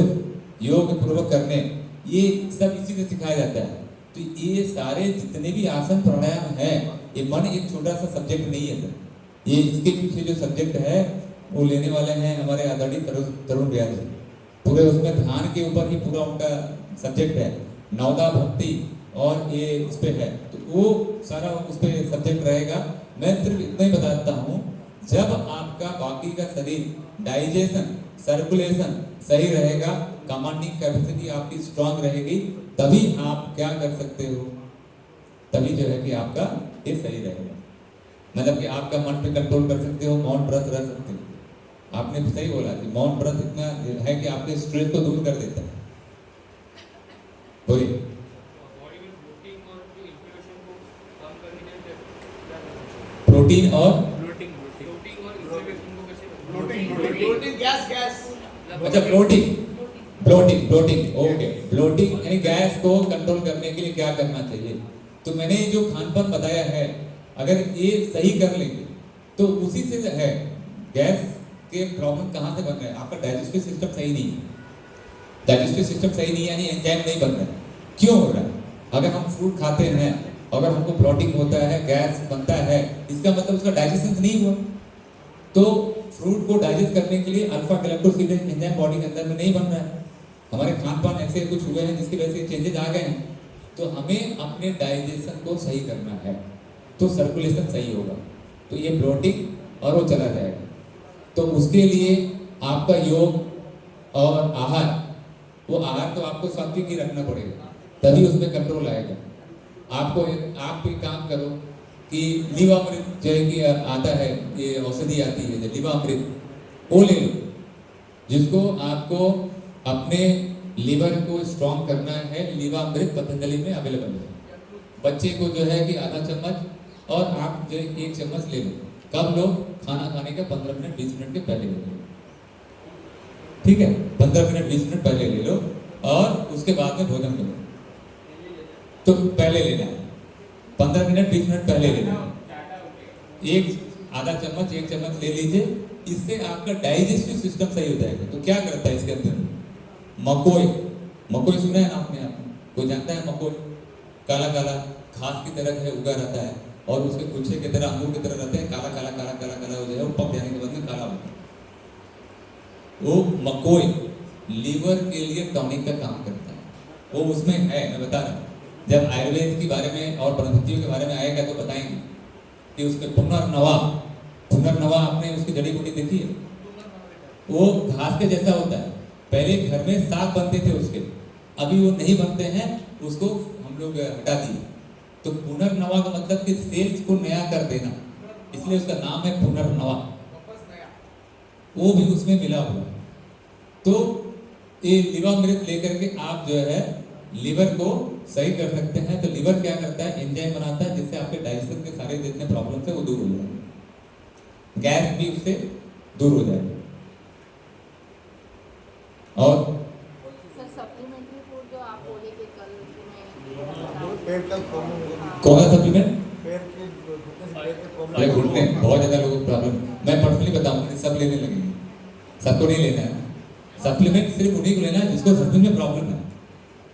योग पूर्वक करने, ये सब इसी से सिखाया जाता है। तो ये सारे जितने भी आसन प्राणायाम है, ये मन एक छोटा सा सब्जेक्ट नहीं है सर। ये इसके पीछे जो सब्जेक्ट है वो लेने वाले हैं हमारे आदरणीय तरुण व्यास जी। पूरे उसमें ध्यान के ऊपर ही पूरा उनका सब्जेक्ट है, नवदा भक्ति और ये उस पे है, तो वो सारा उस पे सब्जेक्ट रहेगा। मैं सिर्फ इतना ही बताता हूँ, जब आपका बाकी का शरीर डाइजेशन, सर्कुलेशन सही रहेगा, कमांडिंग कैपेसिटी आपकी स्ट्रांग रहेगी, तभी आप क्या कर सकते हो, तभी जो है कि आपका ये सही रहेगा। मतलब कि आपका मन पे कंट्रोल कर सकते हो, मौन व्रत रह सकते हो। आपने सही बोला कि मौन व्रत इतना है कि आपके स्ट्रेस को दूर कर देता है। बोलिए। प्रोटीन और प्रोटीन गैस अच्छा, ब्लोटिंग ओके। ब्लोटिंग यानी गैस को कंट्रोल करने के लिए क्या करना चाहिए? तो मैंने जो खान पान बताया है, अगर ये सही कर लेंगे तो उसी से जो है गैस के प्रॉब्लम कहाँ से बन रहे हैं? आपका डाइजेस्टिव सिस्टम सही नहीं है, डाइजेस्टिव सिस्टम सही नहीं है, यानी एंजाइम नहीं बन रहा है। क्यों हो रहा है? अगर हम फ्रूट खाते हैं, अगर हमको ब्लोटिंग होता है, गैस बनता है, इसका मतलब उसका डाइजेशन नहीं हुआ। तो फ्रूट को डाइजेस्ट करने के लिए अल्फा गैलेक्टोसिड एंजाइम बॉडी के अंदर में नहीं बन रहा है। हमारे खान पान ऐसे कुछ हुए हैं जिसकी वजह से चेंजेस आ गए हैं। तो हमें अपने डाइजेशन को सही करना है, तो सर्कुलेशन सही होगा, तो ये ब्लोटिंग और वो चला जाएगा। तो उसके लिए आपका योग और आहार, वो आहार तो आपको सात्विक ही रखना पड़ेगा, तभी उसमें कंट्रोल आएगा। आपको आप भी काम करो कि लीवामृत जो है कि आता है, ये औषधि आती है जो लीवामृत, वो ले लो, जिसको आपको अपने लीवर को स्ट्रॉन्ग करना है। लीवामृत पतंजलि में अवेलेबल है। बच्चे को जो है कि आधा चम्मच और आप जो 1 चम्मच ले लो। कब लो? खाना खाने के 15 मिनट 20 मिनट के पहले ले लो, ठीक है? 15 मिनट 20 मिनट पहले ले लो और उसके बाद में भोजन करो। तो पहले लेना है, 15 मिनट 20 मिनट पहले लेना है। आधा चम्मच 1 चम्मच ले लीजिए, इससे आपका डाइजेस्टिव सिस्टम सही हो जाएगा। तो क्या करता है इसके अंदर? मकोई सुना है ना आपने? कोई जानता है मकोई? काला काला घास की तरह है, उगा रहता है और उसके गुच्छे की तरह, अंगूर की तरह रहते हैं, काला काला काला काला काला हो जाए, वो पक जाने के बाद में काला होता है। वो मकोई लीवर के लिए टॉनिक का काम करता है, वो उसमें है। मैं बता रहा हूँ, जब आयुर्वेद के बारे में और वनस्पतियों के बारे में आएगा तो बताएंगे कि उसमें पुनर्नवा आपने उसकी जड़ी बूटी देखी है? वो घास के जैसा होता है। पहले घर में साग बनते थे उसके, अभी वो नहीं बनते हैं, उसको हम लोग हटा दिए। तो पुनर्नवा का मतलब कि सेल्स को नया कर देना, इसलिए उसका नाम है पुनर्नवा। वो भी उसमें मिला हुआ है। तो ये लीवामृत लेकर के आप जो है लीवर को सही कर सकते हैं। तो लीवर क्या करता है? एंजाइम बनाता है, जिससे आपके डाइजेशन के सारे जितने प्रॉब्लम है वो दूर हो जाएंगे, गैस भी उससे दूर हो जाएगी। और सर सप्लीमेंट्री फूड जो आप बोले कि कल में पेट का कौन सा सप्लीमेंट? पेट के ये घुटने बहुत ज्यादा लोगों को प्रॉब्लम। मैं पर्सनली बताऊंगा, सब लेने लगेंगे, सबको नहीं लेना है। सप्लीमेंट सिर्फ उन्हीं को लेना है जिसको सर्दी में प्रॉब्लम है।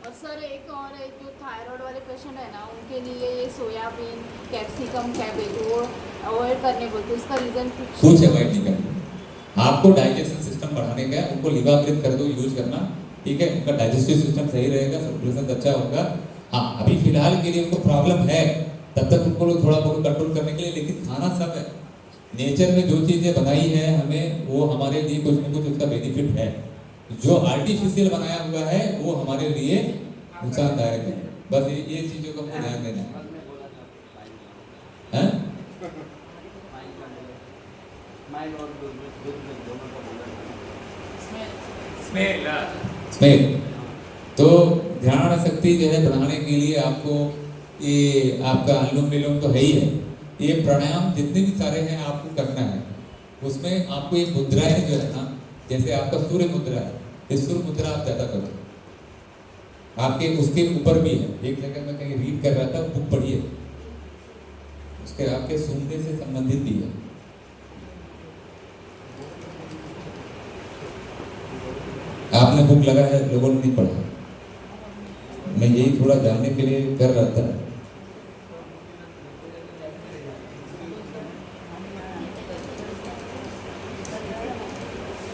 और सर एक और एक जो थायराइड वाले पेशेंट है ना, उनके लिए ये सोयाबीन, कैप्सिकम, कैबेज वो अवॉइड करने बोलते हैं, उसका रीज़न कुछ अवॉइड नहीं करना। आपको डाइजेशन सिस्टम बढ़ाने का है, उनको लिवाग्रित कर दो, यूज करना, ठीक है, उनका डाइजेस्टिव सिस्टम सही रहेगा, सर्कुलेशन अच्छा होगा। हाँ, अभी फिलहाल के लिए उनको प्रॉब्लम है, तब तक उनको लोग थोड़ा बहुत कंट्रोल करने के लिए, लेकिन खाना सब है, नेचर में जो चीज़ें बनाई है हमें, वो हमारे लिए कुछ न कुछ उसका बेनिफिट है। जो आर्टिफिशियल बनाया हुआ है वो हमारे लिए नुकसानदायक है। बस ये चीज़ों का ध्यान देना है। स्मेल तो ध्यान शक्ति जो है बढ़ाने के लिए आपको ये आपका अनुलोम विलोम तो है ही है, ये प्राणायाम जितने भी सारे हैं आपको करना है। उसमें आपको ये मुद्राएं जो है ना, जैसे आपका सूर्य मुद्रा है, ये सूर्य मुद्रा आप ज़्यादा करो। आपके उसके ऊपर भी है, एक जगह मैं कहीं रीड कर रहा था, बुक पढ़िए, उसके आपके सूंघने से संबंधित भी है। आपने बुक लगा है, लोगों ने नहीं पढ़ा, मैं यही थोड़ा जानने के लिए कर रहा था।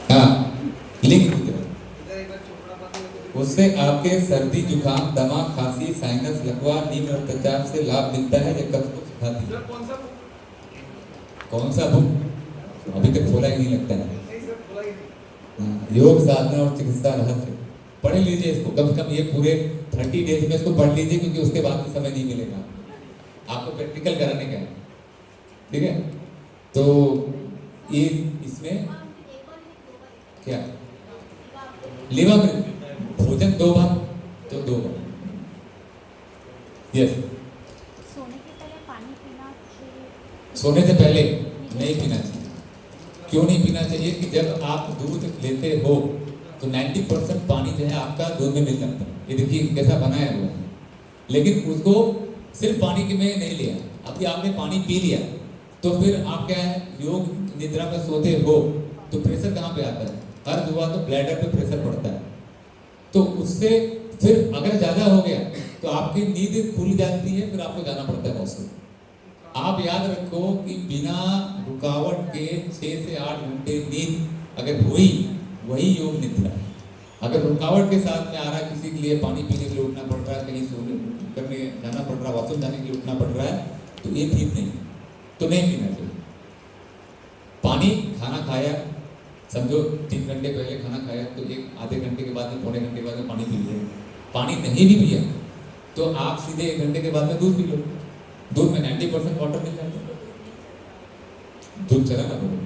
हाँ, लिंक उससे आपके सर्दी, जुकाम, दमा, खांसी, साइनस, लकवा, नीम रक्तचाप से लाभ मिलता है। ये कब्ज को सुखाती है। कौन सा बुक? अभी तक खोला ही नहीं लगता है। योग साधना और चिकित्सा रहस्य पढ़ लीजिए इसको, कम से कम ये पूरे 30 डेज में इसको पढ़ लीजिए, क्योंकि उसके बाद में समय नहीं मिलेगा, आपको प्रैक्टिकल कराने का है, ठीक है। तो ये इसमें क्या लिवाग्रित, भोजन 2 बार तो 2 बार, यस। सोने से पहले पानी पीना चाहिए? सोने से पहले नहीं पीना चाहिए। क्यों नहीं पीना चाहिए? कि जब आप दूध लेते हो तो 90% पानी जो है आपका दूध में मिल जाता है। ये देखिए कैसा बनाया हुआ है, लेकिन उसको सिर्फ पानी के में नहीं लिया। अभी आपने पानी पी लिया तो फिर आप क्या है, योग निद्रा में सोते हो तो प्रेशर कहाँ पे आता है? अर्ध हुआ तो ब्लैडर पे प्रेशर पड़ता है, तो उससे फिर अगर ज़्यादा हो गया तो आपकी नींद खुल जाती है, फिर आपको जाना पड़ता है हॉस्पिटल। आप याद रखो कि बिना रुकावट के 6 से 8 घंटे नींद अगर हुई, वही योग निद्रा। अगर रुकावट के साथ में आ रहा है, किसी के लिए पानी पीने के लिए उठना पड़ रहा है, कहीं सोने करने जाना पड़ रहा है, वॉशरूम जाने के लिए उठना पड़ रहा है, तो ये ठीक नहीं है, तो नहीं पीना चाहिए। पानी, खाना खाया, समझो 3 घंटे पहले खाना खाया, तो एक आधे घंटे के बाद में, पौने घंटे के बाद में पानी पी लिया। पानी नहीं भी पिया तो आप सीधे 1 घंटे के बाद में दूध पी लो। दूध में 90% वाटर मिल जाता है, दूध चला ना बोलो,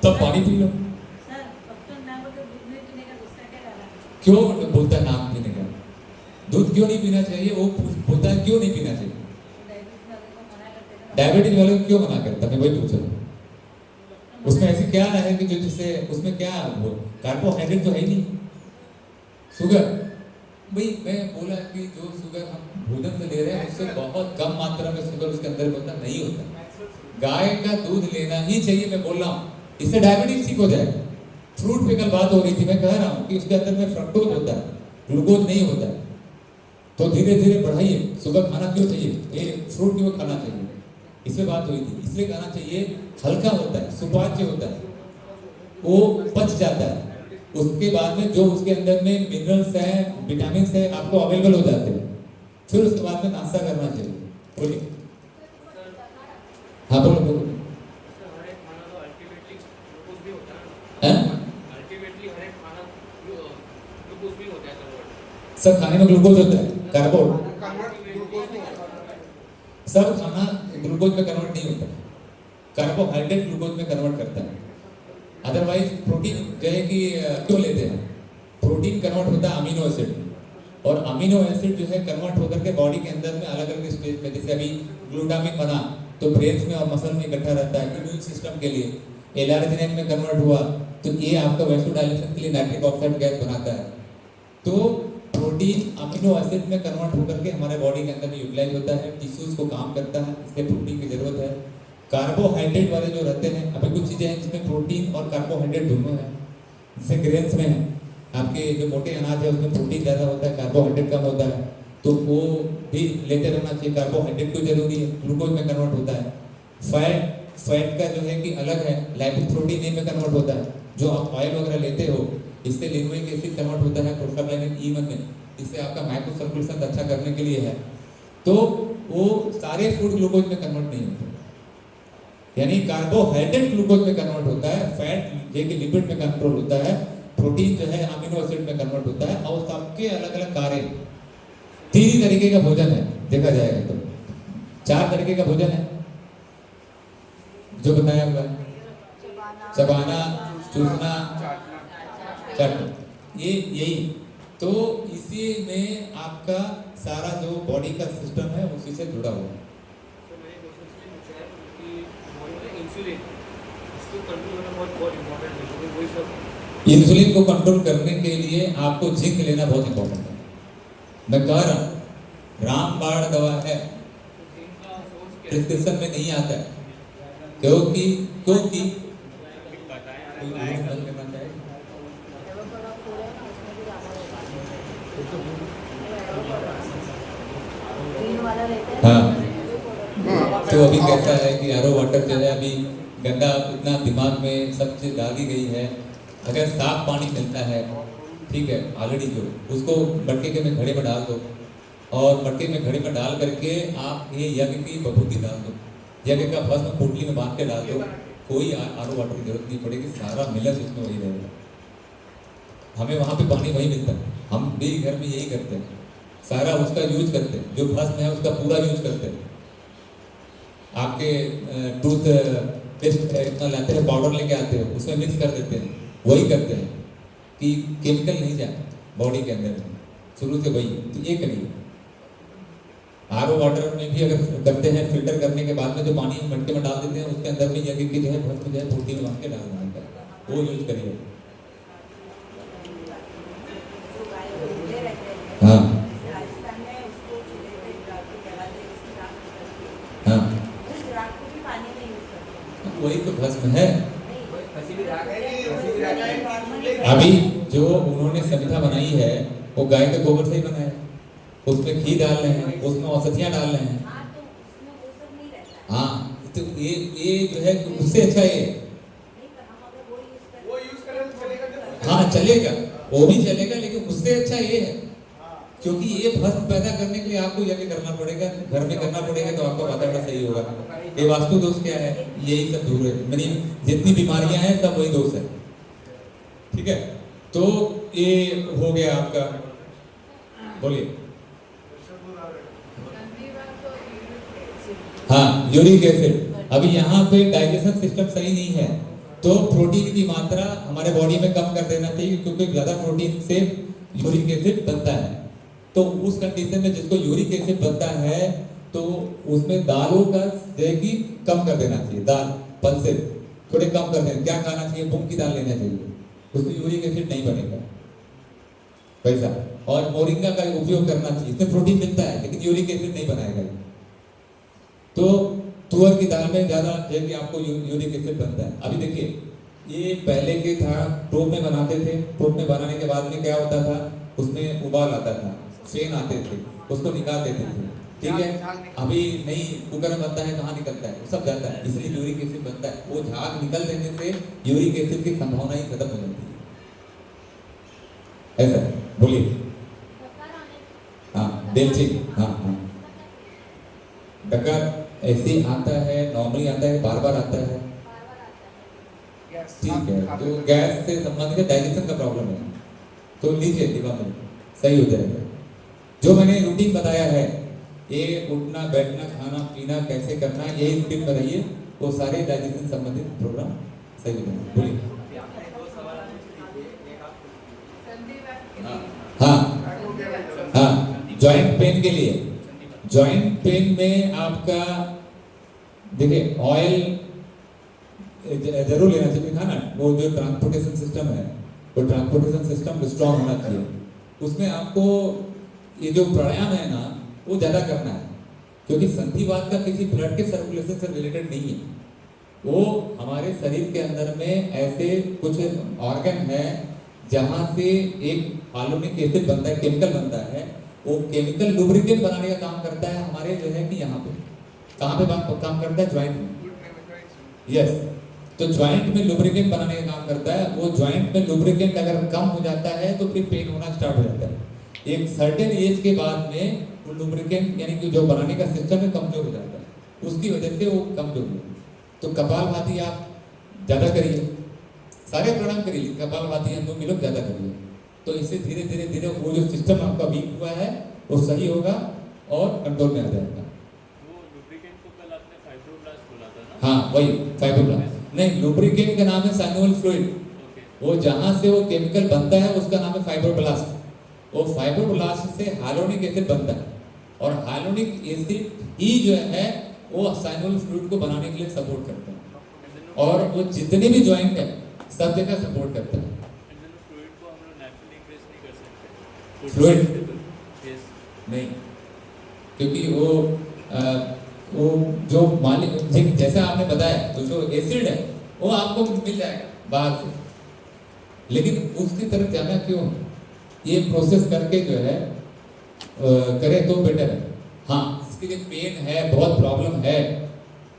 तब पानी पी लो। क्यों बोलता है नाक पीने का? दूध क्यों नहीं पीना चाहिए? वो बोलता है क्यों नहीं पीना चाहिए? डायबिटीज वाले को क्यों मना करता है? वही पूछ रहा हूँ। उसमें ऐसी क्या है कि जो जिससे उसमें क्या वो कार्बोहाइड्रेट तो है ही नहीं, शुगर। भाई मैं बोला कि जो शुगर हम भोजन से ले रहे हैं उससे बहुत कम मात्रा में शुगर उसके अंदर होता नहीं होता। गाय का दूध लेना ही चाहिए, मैं बोल रहा हूँ, इससे डायबिटीज ठीक हो जाएगा। फ्रूट पे कल बात हो रही थी, मैं कह रहा हूँ कि उसके अंदर में फ्रक्टोज होता है, ग्लूकोज नहीं होता है। तो धीरे धीरे बढ़ाइए। शुगर खाना क्यों चाहिए? ये फ्रूट क्यों खाना चाहिए? इसमें बात हुई थी। इसलिए खाना चाहिए, हल्का होता है, सुपाच्य होता है, वो पच जाता है। उसके बाद में जो उसके अंदर में मिनरल्स हैं, विटामिन है, आपको अवेलेबल हो जाते हैं। फिर उसके बाद में नाश्ता करना चाहिए। बोलिए। हाँ बोलो बोलो। सब खाने में ग्लूकोज होता है, सब खाना ग्लूकोज में कन्वर्ट नहीं होता, कार्बोहाइड्रेट ग्लूकोज में कन्वर्ट करता है। अदरवाइज प्रोटीन जो है कि क्यों लेते हैं? प्रोटीन कन्वर्ट होता है अमीनो एसिड, और अमीनो एसिड जो है कन्वर्ट होकर के बॉडी के अंदर में अलग अलग स्टेज में, जैसे अभी ग्लूटामिन बना तो ब्रेन में और मसल में इकट्ठा रहता है इम्यून सिस्टम के लिए। एलार्जिनेन में कन्वर्ट हुआ तो ये आपका वैसोडाइलेशन के लिए नाइट्रिक ऑक्साइड गैस बनाता है। तो प्रोटीन अमीनो एसिड में कन्वर्ट होकर के हमारे बॉडी के अंदर में यूटिलाइज होता है, टिश्यूज को काम करता है, इसलिए प्रोटीन की जरूरत है। कार्बोहाइड्रेट वाले जो रहते हैं, अभी कुछ चीज़ें हैं जिसमें प्रोटीन और कार्बोहाइड्रेट दोनों हैं, जैसे ग्रेन्स में है, आपके जो मोटे अनाज है उसमें प्रोटीन ज़्यादा होता है, कार्बोहाइड्रेट कम होता है, तो वो भी लेते रहना चाहिए। कार्बोहाइड्रेट तो जरूरी है, ग्लूकोज में कन्वर्ट होता है। फैट का जो है कि अलग है, लाइपोप्रोटीन में कन्वर्ट होता है। जो आप ऑयल वगैरह लेते हो इससे लिनोइक एसिड कन्वर्ट होता है प्रोस्टाग्लैंडिन E1 में, इससे आपका माइक्रो सर्कुलेशन अच्छा करने के लिए है। तो वो सारे फूड ग्लूकोज में कन्वर्ट नहीं होते, यानी कार्बोहाइड्रेट ग्लूकोज में कन्वर्ट होता है, फैट जो कि लिपिड में कंट्रोल होता है, प्रोटीन जो है अमीनो एसिड में कन्वर्ट होता है, और सबके अलग अलग कार्य। 3 ही तरीके का भोजन है देखा जाएगा तो, 4 तरीके का भोजन है जो बताया हुआ है, चबाना, चूसना, चाटना, ये यही। तो इसी में आपका सारा जो बॉडी का सिस्टम है उसी से जुड़ा हुआ है। इंसुलिन को कंट्रोल करने के लिए आपको जिंक लेना बहुत इंपॉर्टेंट है। मैं कह रहा हूँ रामबाण दवा है, प्रिस्क्रिप्शन में नहीं आता है, क्योंकि हाँ, तो अभी कैसा है कि आरओ वाटर जो है अभी गंदा इतना दिमाग में सब चीज डाली गई है। अगर साफ पानी मिलता है, ठीक है, ऑलरेडी जो उसको मटके में घड़े में डाल दो, और मटके में घड़े में डाल करके आप ये यज्ञ की बभूति डाल दो, यज्ञ का भस्म पोटली में बांध के डाल दो, कोई आरओ वाटर की जरूरत नहीं पड़ेगी, सारा मिलत उसमें वही रहेगा। हमें वहाँ पे पानी वही मिलता है, हम भी घर में यही करते हैं, सारा उसका यूज करते हैं, जो भस्म है उसका पूरा यूज करते हैं। आपके टूथ पेस्ट इतना लाते हैं, पाउडर लेके आते हो, उसमें मिक्स कर देते हैं, वही करते हैं कि केमिकल नहीं जाए बॉडी के अंदर में, शुरू से वही। तो ये करिए। आरओ वाटर में भी अगर करते हैं, फिल्टर करने के बाद में जो पानी मटके में डाल देते हैं उसके अंदर में यज्ञ की जो है भस्म जो है पोटली में बांध के डाल देना है, वो यूज करिए। हाँ हाँ, वही तो भस्म है। अभी जो उन्होंने समिधा बनाई है वो गाय के गोबर से ही बनाया है, उसमें घी डाल रहे हैं, उसमें औषधियाँ डाल रहे हैं। हाँ, तो ये जो है उससे अच्छा ये, हाँ चलेगा, वो भी चलेगा, लेकिन उससे अच्छा ये है, क्योंकि ये भस्म पैदा करने के लिए आपको यज्ञ करना पड़ेगा, घर में करना पड़ेगा, तो आपका वातावरण सही होगा। ये वास्तु दोष क्या है, यही सब दूर है, यानी जितनी बीमारियां हैं सब वही दोष है। ठीक है, तो ये हो गया आपका, बोलिए। हाँ, यूरिक एसिड। अभी यहाँ पे डाइजेशन सिस्टम सही नहीं है, तो प्रोटीन की मात्रा हमारे बॉडी में कम कर देना चाहिए, क्योंकि ज्यादा प्रोटीन से यूरिक एसिड बनता है। तो उस कंडीशन में जिसको यूरिक एसिड बनता है तो उसमें दालों का जो है कि कम कर देना चाहिए, दाल पल्सेस थोड़े कम कर देना। क्या खाना चाहिए, मूंग की दाल लेना चाहिए, उसमें यूरिक एसिड नहीं बनेगा वैसा। और मोरिंगा का उपयोग करना चाहिए, इसमें प्रोटीन मिलता है लेकिन यूरिक एसिड नहीं बनाएगा। तो तुअर की दाल में ज्यादा जो है कि आपको यूरिक एसिड बनता है। अभी देखिए, ये पहले के था टोप में बनाते थे, टोप में बनाने के बाद में क्या होता था, उसमें उबाल आता था, फेन आते थे, उसको निकाल देते थे। ठीक है, अभी नहीं, कुकर में बनता है, कहाँ निकलता है, सब जाता है, इसलिए यूरिक एसिड बनता है। वो झाग निकल देने से यूरिक एसिड की संभावना ही खत्म हो जाती है। ऐसा बोलिए। हाँ, डेल्चिन, हाँ हाँ, डकार ऐसे आता है, नॉर्मली आता है, बार बार आता है, ठीक है। तो गैस से संबंधित डाइजेशन का प्रॉब्लम है, तो लीजिए दिमाग में, सही हो जाएगा। जो मैंने रूटीन बताया है, ये उठना बैठना खाना पीना कैसे करना, यही रूटीन बनाइए, वो सारे डाइजेशन संबंधित प्रोग्राम सही हो जाएंगे। बोलिए। हाँ हाँ, जॉइंट पेन के लिए, जॉइंट पेन में आपका देखिए ऑयल जरूर लेना चाहिए था ना। वो जो ट्रांसपोर्टेशन सिस्टम है, वो ट्रांसपोर्टेशन सिस्टम स्ट्रॉन्ग होना चाहिए। उसमें आपको ये जो प्राणायाम है ना, वो ज़्यादा करना है, क्योंकि संधिवात का किसी ब्लड के सर्कुलेशन से रिलेटेड नहीं है। वो हमारे शरीर के अंदर में ऐसे कुछ ऑर्गन है जहाँ से एक हाइलोनिक एसिड बनता है, केमिकल बनता है, वो केमिकल लुब्रिकेंट बनाने का काम करता है हमारे जो है कि यहाँ पे कहाँ पे काम करता है, ज्वाइंट में। यस, तो ज्वाइंट में लुब्रिकेंट बनाने का काम करता है। वो ज्वाइंट में लुब्रिकेंट अगर कम हो जाता है तो फिर पेन होना स्टार्ट हो जाता है। एक सर्टेन एज के बाद में वो लुब्रिकेंट यानी कि जो बनाने का सिस्टम है कमजोर हो जाता है, उसकी वजह से वो कमजोर हो। तो कपालभाति आप ज़्यादा करिए, सारे प्राणायाम करिए, कपालभाति हम लोग मिलो ज़्यादा करिए, तो इससे धीरे धीरे धीरे वो जो सिस्टम आपका वीक हुआ है वो सही होगा और कंट्रोल में आ जाएगा। वो लुब्रिकेंट को कल आपने फाइब्रोब्लास्ट बोला था ना? हाँ वही फाइब्रोब्लास्ट नहीं, लुब्रिकेंट का नाम है साइनोवियल फ्लूइड। वो जहाँ से वो केमिकल बनता है उसका नाम है फाइब्रोब्लास्ट। वो फाइब्रोब्लास्ट से हाइलोनिक एसिड बनता है और हाइलोनिक एसिड ही जो है वो साइनोवियल फ्लूइड को बनाने के लिए सपोर्ट करता है और वो जितने भी ज्वाइंट है सब जगह सपोर्ट करता है। फ्लूइड को हम लोग नेचुरली इंक्रीज नहीं कर सकते। फ्लूइड यस, नहीं, क्योंकि वो जो मालिक जैसा आपने बताया तो जो एसिड है वो आपको मिल जाएगा बाहर से, लेकिन उसकी तरफ जाना क्यों? ये प्रोसेस करके जो है करे तो बेटर है। हाँ, इसके लिए पेन है, बहुत प्रॉब्लम है,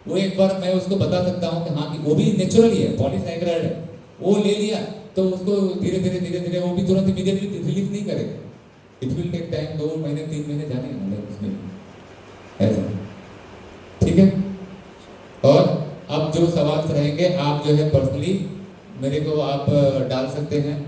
वो एक बार मैं उसको बता सकता हूँ कि हाँ कि वो भी नेचुरल ही है, पॉलीसाइक्राइड है, वो ले लिया तो उसको धीरे धीरे वो भी तुरंत इमीडिएटली रिलीफ नहीं करेगा। इट विल टेक टाइम, 2 महीने 3 महीने जाने वाले उसमें, ऐसा। ठीक है, और अब जो सवाल रहेंगे आप जो है पर्सनली मेरे को आप डाल सकते हैं।